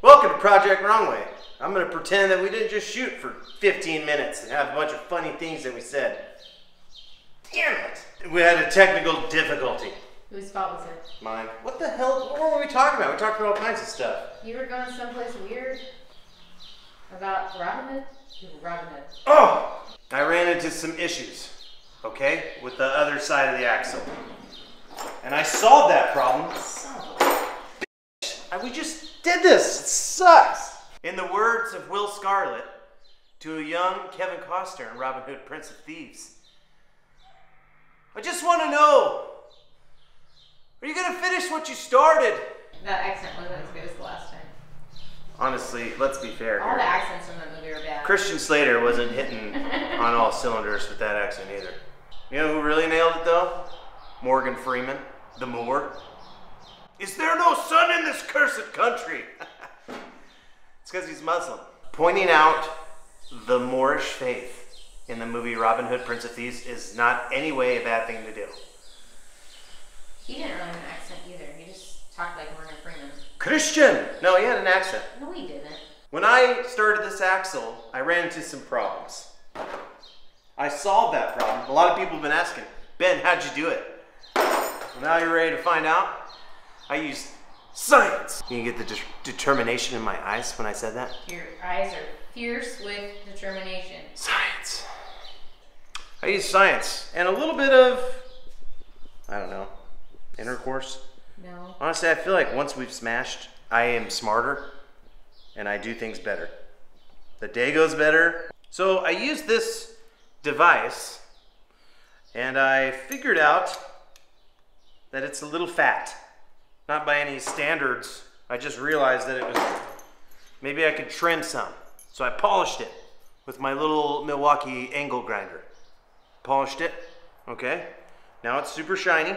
Welcome to Project Wrong Way. I'm going to pretend that we didn't just shoot for 15 minutes and have a bunch of funny things that we said. Damn it! We had a technical difficulty. Whose fault was it? Mine. What the hell? What were we talking about? We talked about all kinds of stuff. You were going someplace weird about Robin Hood? Robin Hood. Oh! I ran into some issues, okay, with the other side of the axle. And I solved that problem. Son of a bitch. We just did this. It sucks. In the words of Will Scarlet to a young Kevin Costner in Robin Hood, Prince of Thieves, I just want to know, are you going to finish what you started? That accent wasn't as good as the last time. Honestly, let's be fair All here. the accents in that movie are bad. Christian Slater wasn't hitting on all cylinders with that accent either. You know who really nailed it though? Morgan Freeman, the Moor. Is there no sun in this cursed country? It's because he's Muslim. Pointing out the Moorish faith in the movie Robin Hood, Prince of Thieves is not any way a bad thing to do. He didn't really have an accent either. He just talked like Morgan Freeman. Christian! No, he had an accent. No, he didn't. When I started this axle, I ran into some problems. I solved that problem. A lot of people have been asking, Ben, how'd you do it? Well, now you're ready to find out. I used science. You can get the determination in my eyes when I said that? Your eyes are fierce with determination. Science. I used science and a little bit of, I don't know, intercourse. No. Honestly, I feel like once we've smashed, I am smarter and I do things better. The day goes better. So I used this device and I figured out that it's a little fat. Not by any standards. I just realized that it was, maybe I could trim some. So I polished it with my little Milwaukee angle grinder. Polished it, okay. Now it's super shiny.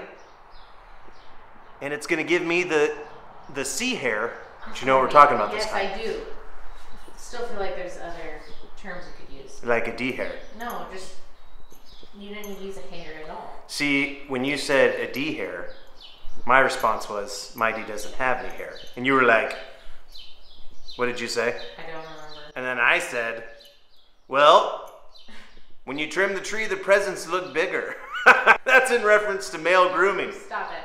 And it's gonna give me the C hair. Do you know what we're talking about this time? Yes, I do. Still feel like there's other terms you could use. Like a D hair. No, just, you didn't use a hair at all. See, when you said a D hair, my response was, my D doesn't have any hair. And you were like, what did you say? I don't remember. And then I said, well, when you trim the tree, the presents look bigger. That's in reference to male grooming. Stop it.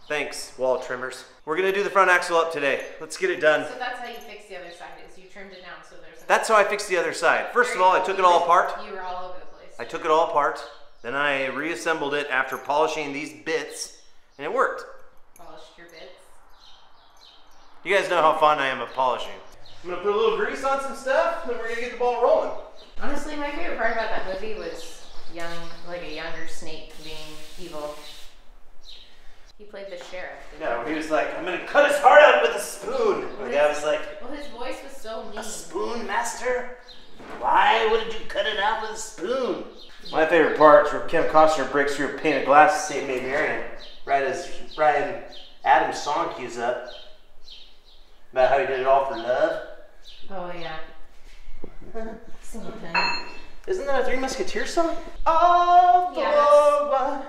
Thanks, wall trimmers. We're gonna do the front axle up today. Let's get it done. So that's how you fix the other side, is you trimmed it down so there's a... That's how I fixed the other side. First of all, I took it all apart. You were all over the place. I took it all apart. Then I reassembled it after polishing these bits, and it worked. Polished your bits. You guys know how fond I am of polishing. I'm gonna put a little grease on some stuff, and then we're gonna get the ball rolling. Honestly, my favorite part about that movie was a younger Snake being evil. He played the sheriff. Yeah, where he was like, I'm gonna cut his heart out with a spoon. The guy was like, well, his voice was so mean. a spoon, master? Why wouldn't you cut it out with a spoon? My favorite part is where Kevin Costner breaks through a pane of glass to save Maid Marian, right as Bryan Adams' song cues up about how he did it all for love. Oh, yeah. Sing it then. Isn't that a Three Musketeers song? All for one,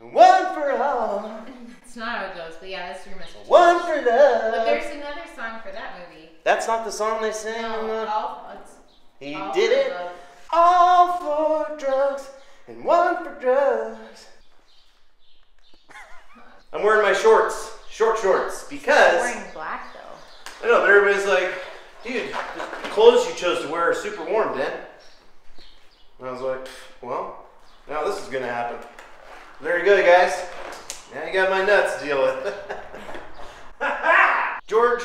and one for all. It's not how it goes, but yeah, that's your message. One for love. But there's another song for that movie. That's not the song they sing. No, He did it. All for drugs and one for drugs. I'm wearing my shorts, short shorts, because... You're wearing black though. I know, but everybody's like, dude, the clothes you chose to wear are super warm, Ben. And I was like, well, now this is gonna happen. There you go, you guys. Now you got my nuts to deal with. George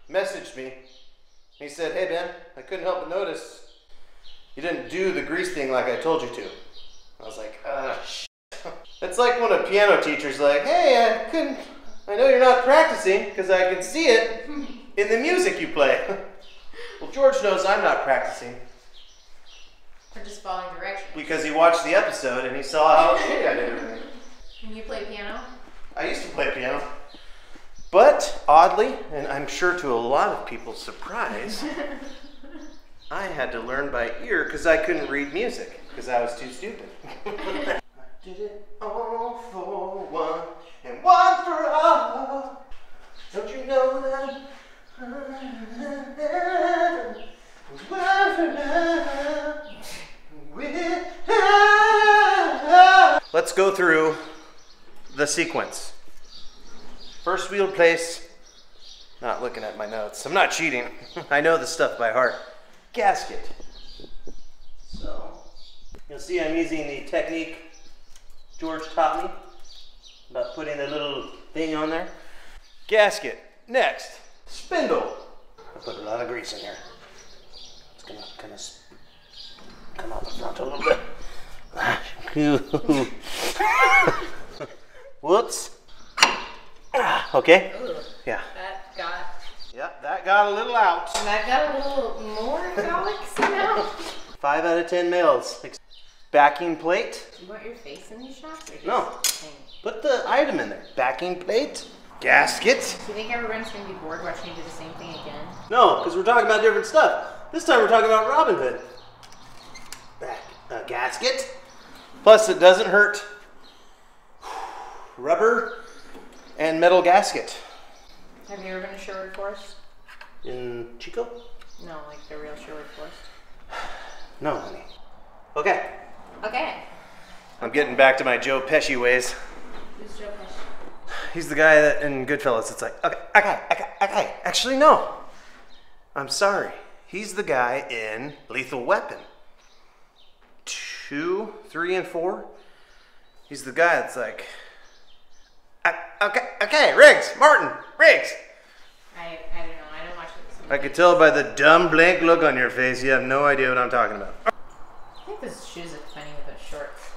messaged me. He said, hey Ben, I couldn't help but notice you didn't do the grease thing like I told you to. I was like, shit. It's like when a piano teacher's like, hey, I know you're not practicing because I can see it in the music you play. Well, George knows I'm not practicing. Or just following directions. Because he watched the episode and he saw how shitty I did everything. Can you play piano? I used to play piano. But, oddly, and I'm sure to a lot of people's surprise, I had to learn by ear because I couldn't read music because I was too stupid. I did it all for one and one for all. Don't you know that? Let's go through the sequence. First wheel place, not looking at my notes. I'm not cheating. I know this stuff by heart. Gasket. So, you'll see I'm using the technique George taught me about putting a little thing on there. Gasket. Next, spindle. I put a lot of grease in here. It's gonna kind of come out the front a little bit. Whoops. Okay. Ooh, yeah. That got a little out. And that got a little more phallic somehow. 5 out of 10 males. Backing plate. Do you want your face in these shots? Or just No. Put the item in there. Backing plate. Gasket. Do you think everyone's going to be bored watching you do the same thing again? No, because we're talking about different stuff. This time we're talking about Robin Hood. Gasket. Plus it doesn't hurt. Rubber and metal gasket. Have you ever been to Sherwood Forest? In Chico? No, like the real Sherwood Forest. No, honey. Okay. Okay. I'm getting back to my Joe Pesci ways. Who's Joe Pesci? He's the guy that in Goodfellas, it's like, okay. Actually, no. I'm sorry. He's the guy in Lethal Weapon. 2, 3, and 4. He's the guy that's like, okay, Riggs, Martin, Riggs. I don't know. I don't watch this. I could tell by the dumb blank look on your face, you have no idea what I'm talking about. I think those shoes look funny with those shorts.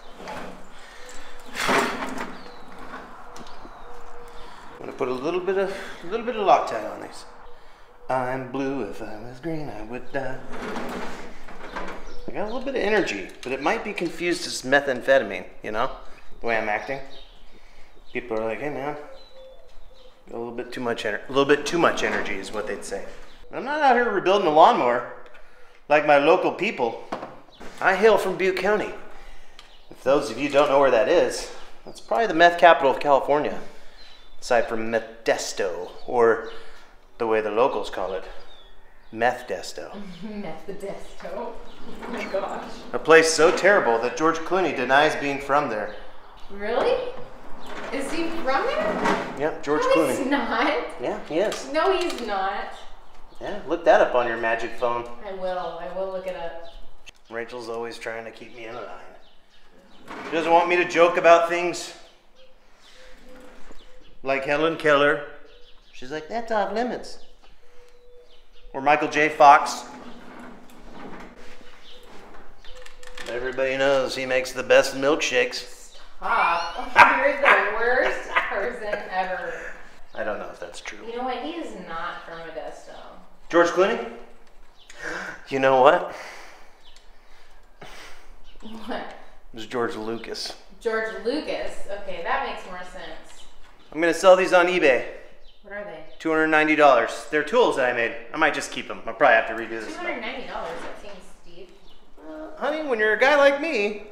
I'm gonna put a little bit of Loctite on these. I'm blue. If I was green, I would die. I got a little bit of energy, but it might be confused as methamphetamine. You know, the way I'm acting. People are like, "Hey, man, got a little bit too much energy," is what they'd say. I'm not out here rebuilding a lawnmower like my local people. I hail from Butte County. If those of you don't know where that is, that's probably the meth capital of California. Aside from Modesto, or the way the locals call it, Methdesto. Methdesto. Oh my gosh. A place so terrible that George Clooney denies being from there. Really? Is he from there? Yep, George No, Clooney. he's not. Yeah, he is. No, he's not. Yeah, look that up on your magic phone. I will look it up. Rachel's always trying to keep me in line. She doesn't want me to joke about things like Helen Keller. She's like, that's off limits. Or Michael J. Fox. Everybody knows he makes the best milkshakes. Stop. You're the worst person ever. I don't know if that's true. You know what? He is not from Modesto. George Clooney? You know what? What? It was George Lucas. George Lucas? Okay, that makes more sense. I'm going to sell these on eBay. What are they? $290. They're tools that I made. I might just keep them. I'll probably have to redo this. $290, that seems steep. Honey, when you're a guy like me,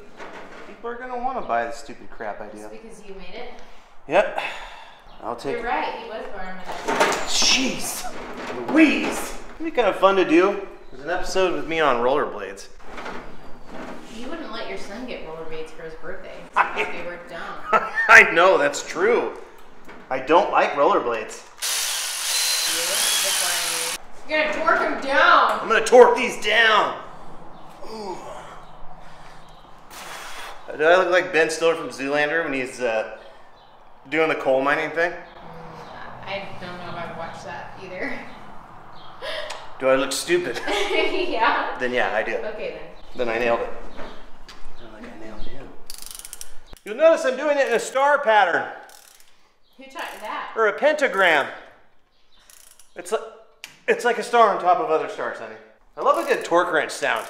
people are going to want to buy this stupid crap I do. Just because you made it? Yep. I'll take You're it. right, he was born in Modesto. Jeez. Louise. It'd be kind of fun to do. There's an episode with me on rollerblades. You wouldn't let your son get rollerblades for his birthday. Because they were dumb. I know, that's true. I don't like rollerblades. You're gonna torque him down. I'm gonna torque these down. Ooh. Do I look like Ben Stiller from Zoolander when he's doing the coal mining thing? I don't know if I've watched that either. Do I look stupid? Yeah. Then yeah, I do. Okay Then I nailed it. I like I nailed you. You'll notice I'm doing it in a star pattern. Who taught you that? Or a pentagram. It's like a star on top of other stars, honey. I love a good torque wrench sound.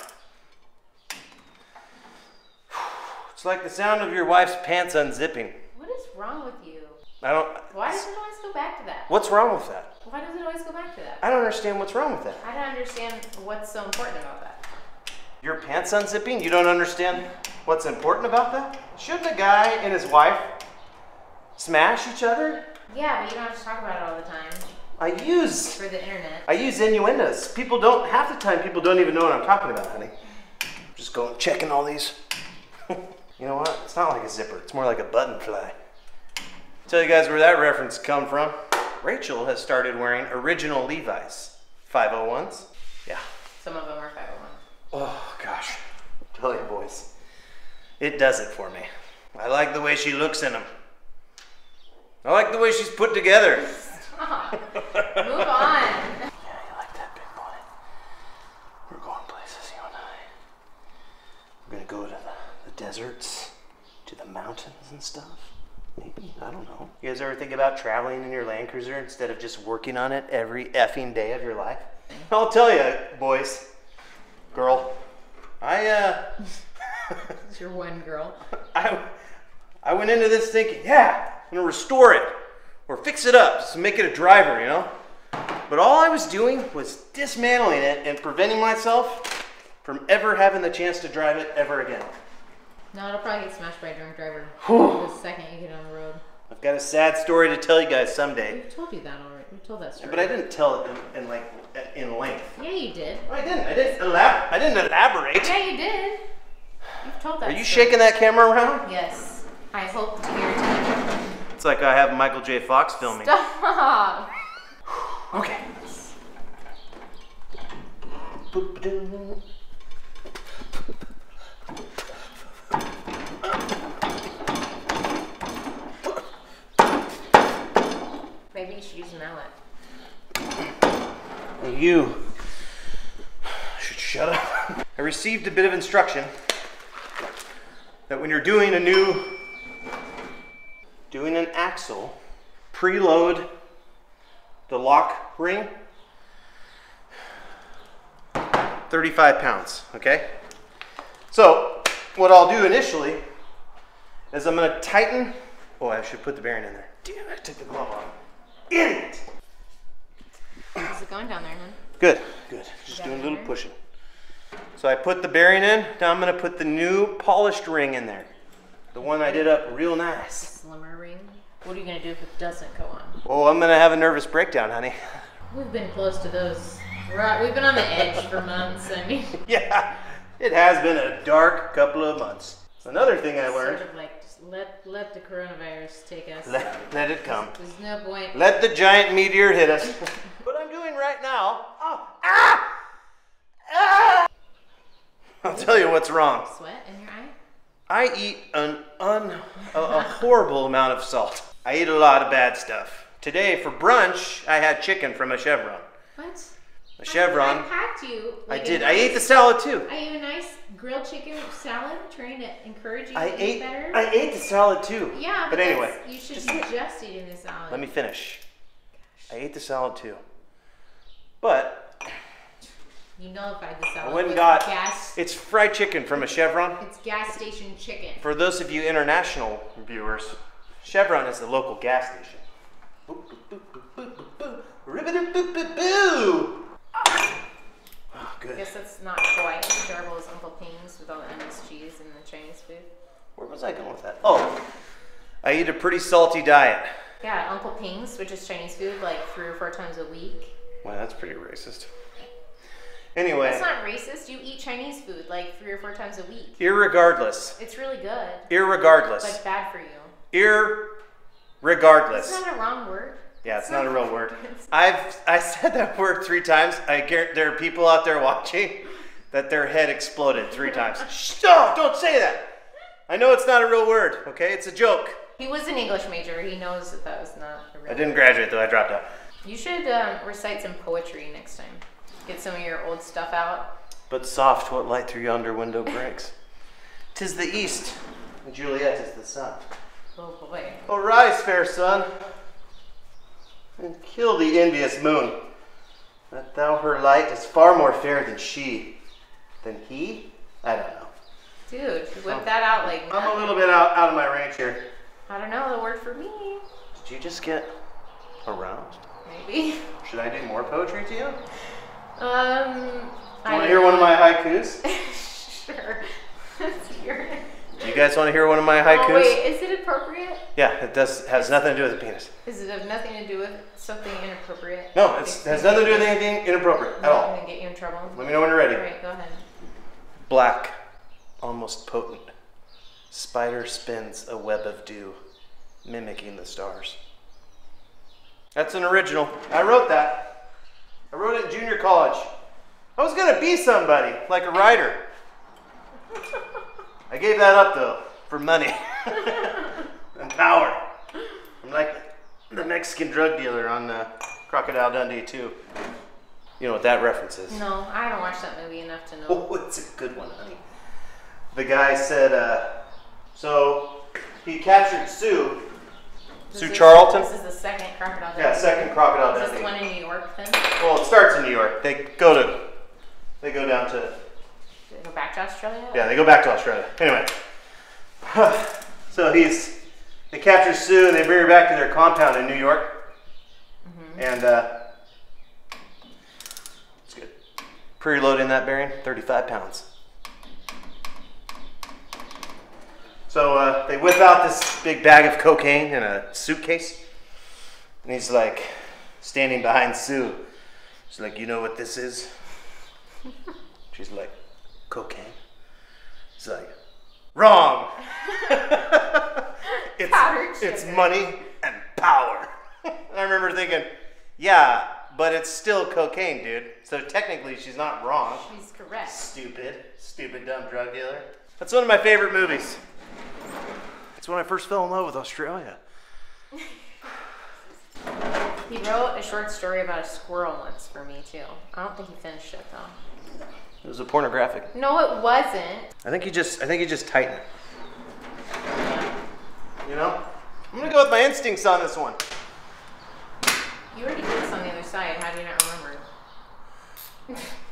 It's like the sound of your wife's pants unzipping. What is wrong with you? Why does it always go back to that? What's wrong with that? Why does it always go back to that? I don't understand what's wrong with that. I don't understand what's so important about that. Your pants unzipping? You don't understand what's important about that? Shouldn't a guy and his wife smash each other? Yeah, but you don't have to talk about it all the time. For the internet. I use innuendos. Half the time people don't even know what I'm talking about, honey. Just going checking all these. You know what? It's not like a zipper. It's more like a button fly. Tell you guys where that reference come from. Rachel has started wearing original Levi's 501s. Yeah. Some of them are 501. Oh gosh, tell you boys, it does it for me. I like the way she looks in them. I like the way she's put together. Stop. Move on. Yeah, you like that, big boy? We're going places, you and I. We're gonna go to the deserts, to the mountains and stuff. Maybe, I don't know. You guys ever think about traveling in your Land Cruiser instead of just working on it every effing day of your life? I'll tell you, boys, girl, It's your one girl. I went into this thinking, yeah, I'm gonna restore it or fix it up, just make it a driver, you know? But all I was doing was dismantling it and preventing myself from ever having the chance to drive it ever again. No, it'll probably get smashed by a drunk driver the second you get on the road. I've got a sad story to tell you guys someday. We've told you that already. We've told that story. But I didn't tell it in length. Yeah, you did. I didn't elaborate. Yeah, you did. You've told that Are you story. shaking that camera around? Yes. I hope to hear it. It's like I have Michael J. Fox filming. Stop. Okay. Maybe you should use an mallet. You should shut up. I received a bit of instruction that when you're doing an axle, preload the lock ring 35 pounds, okay? So what I'll do initially is I'm gonna tighten, oh, I should put the bearing in there. Damn, I took the glove off. Idiot! How's it going down there, man? Good, good. Just doing a little pushing. So I put the bearing in. Now I'm gonna put the new polished ring in there. The one I did up real nice. Slimmer ring? What are you gonna do if it doesn't go on? Oh, I'm gonna have a nervous breakdown, honey. We've been close to those. We've been on the edge for months. I mean, Yeah, it has been a dark couple of months. Another thing I learned. sort of like just let the coronavirus take us. Let it come. There's no point. Let the giant meteor hit us. What I'm doing right now. I'll tell you what's wrong. Sweat in your eye? I eat a horrible amount of salt. I eat a lot of bad stuff. Today for brunch, I had chicken from a Chevron. What? A Chevron. I packed you. I did. I ate the salad too. I ate a nice grilled chicken salad, trying to encourage you I to ate eat better. I ate the salad too. Yeah, but anyway, you should just eating the salad. let me finish. I ate the salad too. But you nullified the salad. I went and with got gas. it's fried chicken from a Chevron. It's gas station chicken. For those of you international viewers, Chevron is the local gas station. Boop, boop, boop, boop, boop, boop, boop. Ribbidi-boop-boop-boo. Oh, I good. guess that's not quite as terrible as Uncle Ping's with all the endless cheese and the Chinese food. Where was I going with that? Oh, I eat a pretty salty diet. Yeah, Uncle Ping's, which is Chinese food, like 3 or 4 times a week. Well, that's pretty racist. Anyway. That's not racist. You eat Chinese food like 3 or 4 times a week. Irregardless. It's really good. Irregardless. But bad for you. Irregardless. It's not a wrong word. Yeah, it's not a real word. I said that word 3 times. I guarantee there are people out there watching that their head exploded 3 times. Stop! Don't say that. I know it's not a real word. Okay, it's a joke. He was an English major. He knows that was not a real I didn't graduate though. I dropped out. You should recite some poetry next time. Get some of your old stuff out. But soft, what light through yonder window breaks? 'Tis the east, and Juliet is the sun. Oh boy. Arise, fair sun, and kill the envious moon, that thou her light is far more fair than she. Than he? I don't know. Dude, you whip that out like nothing. I'm a little bit out of my range here. I don't know, the word for me. Did you just get aroused? Maybe. Should I do more poetry to you? I Want to hear one of my haikus? Sure. Let's hear it. You guys want to hear one of my haikus? Oh, wait, is it appropriate? Yeah, it has nothing to do with the penis. Does it have nothing to do with something inappropriate? No, it has nothing to do with anything inappropriate at all. Not gonna get you in trouble. Let me know when you're ready. All right, go ahead. Black, almost potent. Spider spins a web of dew, mimicking the stars. That's an original. I wrote that. I wrote it in junior college. I was gonna be somebody, like a writer. I gave that up though, for money and power. I'm like the Mexican drug dealer on Crocodile Dundee 2. You know what that reference is? No, I haven't watched that movie enough to know. Oh, it's a good one, honey. The guy said, so he captured Sue Charlton. This is the second Crocodile Dundee. Yeah, second Crocodile Is Dundee. this the one in New York then? Well, it starts in New York. They go down to. Do they go back to Australia? Yeah, they go back to Australia. Anyway, so they capture Sue and they bring her back to their compound in New York, and it's good. Preload in that bearing, 35 pounds. So they whip out this big bag of cocaine in a suitcase, and he's like standing behind Sue. She's like, "You know what this is?" She's like, "Cocaine." He's like, "Wrong." It's money and power. And I remember thinking, yeah, but it's still cocaine, dude. So technically she's not wrong. She's correct. Stupid dumb drug dealer. That's one of my favorite movies. It's when I first fell in love with Australia. He wrote a short story about a squirrel once for me too. I don't think he finished it though. It was a pornographic. No, it wasn't. I think he just tightened it. You know? I'm gonna go with my instincts on this one. You already did this on the other side. How do you not remember?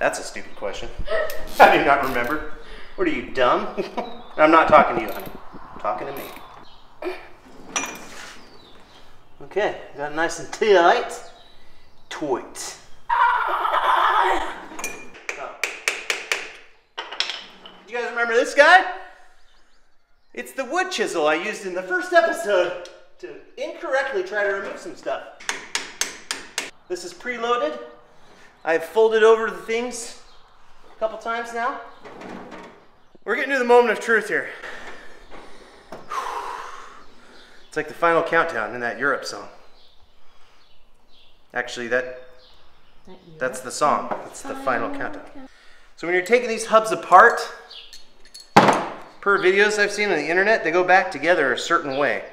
That's a stupid question. I do not remember. What are you, dumb? I'm not talking to you, honey. I'm talking to me. Okay, got it nice and tight. Toit. Oh. You guys remember this guy? It's the wood chisel I used in the first episode to incorrectly try to remove some stuff. This is preloaded. I've folded over the things a couple times now. We're getting to the moment of truth here. It's like the final countdown in that Europe song. Actually, that's the song. It's the final countdown. So when you're taking these hubs apart, per videos I've seen on the internet, they go back together a certain way.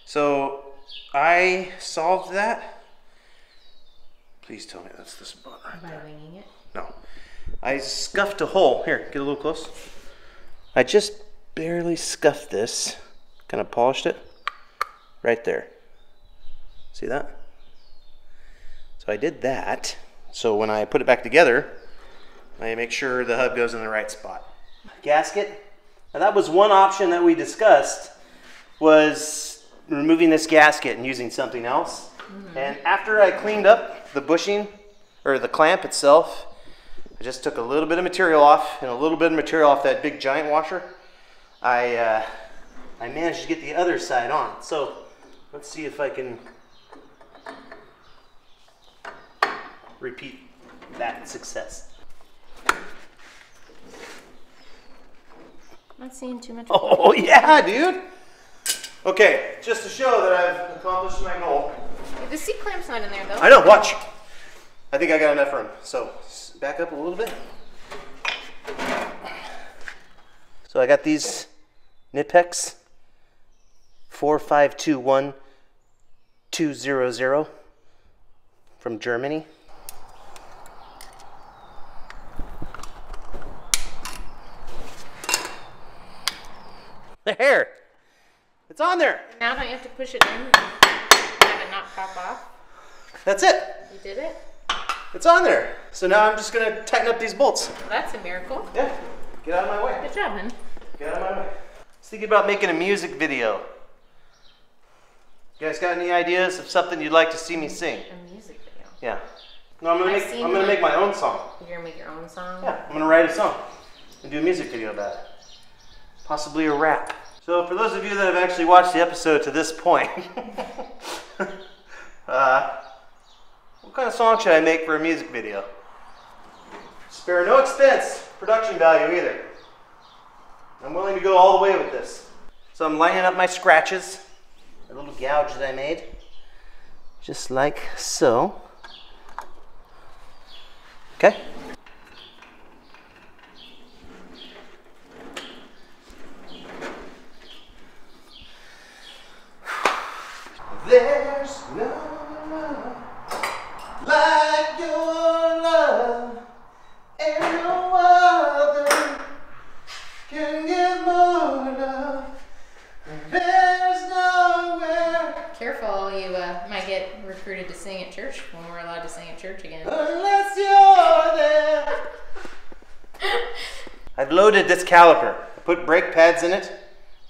So I solved that. Please tell me that's the spot right there. By winging it? No. I scuffed a hole. Here, get a little close. I just barely scuffed this. Kind of polished it. Right there. See that? So I did that. So when I put it back together, I make sure the hub goes in the right spot. Gasket. Now that was one option that we discussed, was removing this gasket and using something else. And after I cleaned up the bushing, or the clamp itself, I just took a little bit of material off and a little bit of material off that big giant washer. I managed to get the other side on. So let's see if I can repeat that success. Not seeing too much. Oh yeah, dude. Okay, just to show that I've accomplished my goal. The seat clamp's not in there though. I know, watch. I think I got enough room. So back up a little bit. So I got these Nipex 4521200 from Germany. There. It's on there. Now don't you have to push it in and have it not pop off? That's it. You did it? It's on there. So now I'm just going to tighten up these bolts. Well, that's a miracle. Yeah. Get out of my way. Good job, man. Get out of my way. I was thinking about making a music video. You guys got any ideas of something you'd like to see me sing? A music video? Yeah. No, I'm gonna make my own song. You're gonna make your own song? Yeah, I'm gonna write a song and do a music video about it. possibly a rap. So for those of you that have actually watched the episode to this point, what kind of song should I make for a music video? Spare no expense, production value either. I'm willing to go all the way with this. So I'm lining up my scratches, a little gouge that I made, just like so. Okay. There's no love like your love, and no other can give more love. There's nowhere. Careful, you might get recruited to sing at church when we're allowed to sing at church again. Unless you're there. I've loaded this caliper. I put brake pads in it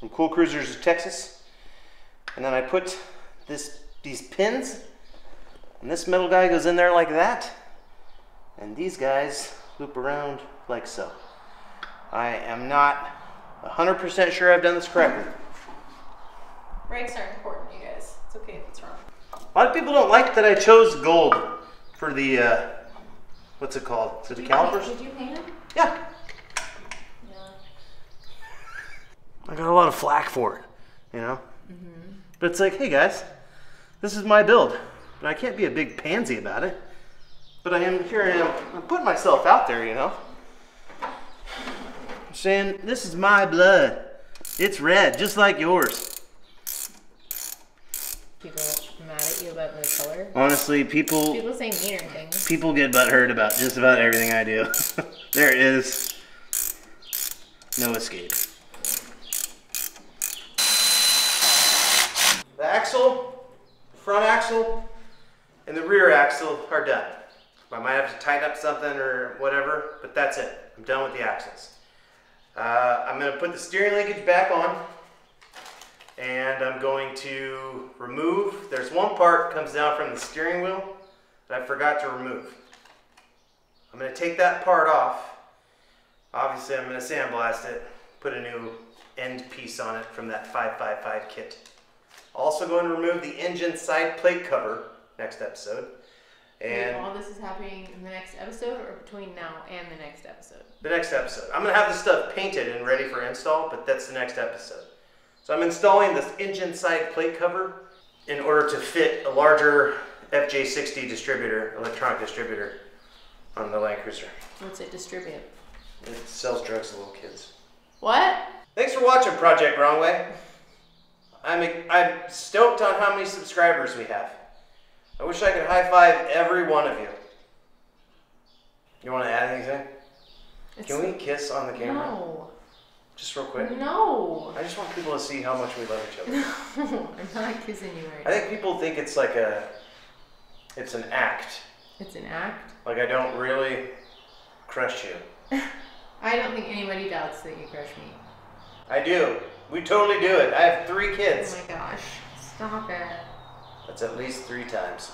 from Cool Cruisers of Texas, and then I put these pins, and this metal guy goes in there like that, and these guys loop around like so. I am not 100% sure I've done this correctly. Brakes are important, you guys. It's okay if it's wrong. A lot of people don't like that I chose gold for the, what's it called? For the calipers? Did you paint them? Yeah. Yeah. I got a lot of flack for it, you know? But it's like, hey guys, this is my build. But I can't be a big pansy about it. But here I am, I'm putting myself out there, you know? I'm saying, this is my blood. It's red, just like yours. People mad at you about the color? Honestly, people say meaner things. People get butthurt about just about everything I do. There is no escape. The axle, the front axle, and the rear axle are done. I might have to tighten up something or whatever, but that's it. I'm done with the axles. I'm going to put the steering linkage back on, and I'm going to remove, there's one part that comes down from the steering wheel that I forgot to remove. I'm going to take that part off. Obviously I'm going to sandblast it, put a new end piece on it from that 555 kit. Also going to remove the engine side plate cover next episode. And all this is happening in the next episode, or between now and the next episode? The next episode. I'm going to have this stuff painted and ready for install, but that's the next episode. So I'm installing this engine side plate cover in order to fit a larger FJ40 distributor, electronic distributor, on the Land Cruiser. What's it distribute? It sells drugs to little kids. What? Thanks for watching Project Wrong Way. I'm stoked on how many subscribers we have. I wish I could high five every one of you. You want to add anything? Can we kiss on the camera? No. Just real quick? No. I just want people to see how much we love each other. No, I'm not kissing you right now. I think people think it's like it's an act. It's an act? Like I don't really crush you. I don't think anybody doubts that you crush me. I do. We totally do it. I have 3 kids. Oh my gosh. Stop it. That's at least 3 times.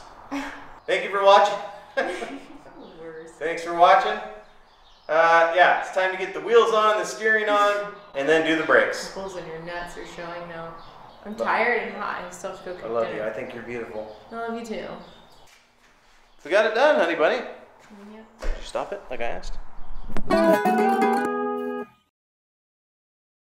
Thank you for watching. Worse. Thanks for watching. Yeah, it's time to get the wheels on, the steering on, and then do the brakes. The holes in your nuts are showing now. I'm tired and hot. I still have to go cook dinner. I love you. I think you're beautiful. I love you too. We got it done, honey bunny. Yeah. Did you stop it like I asked?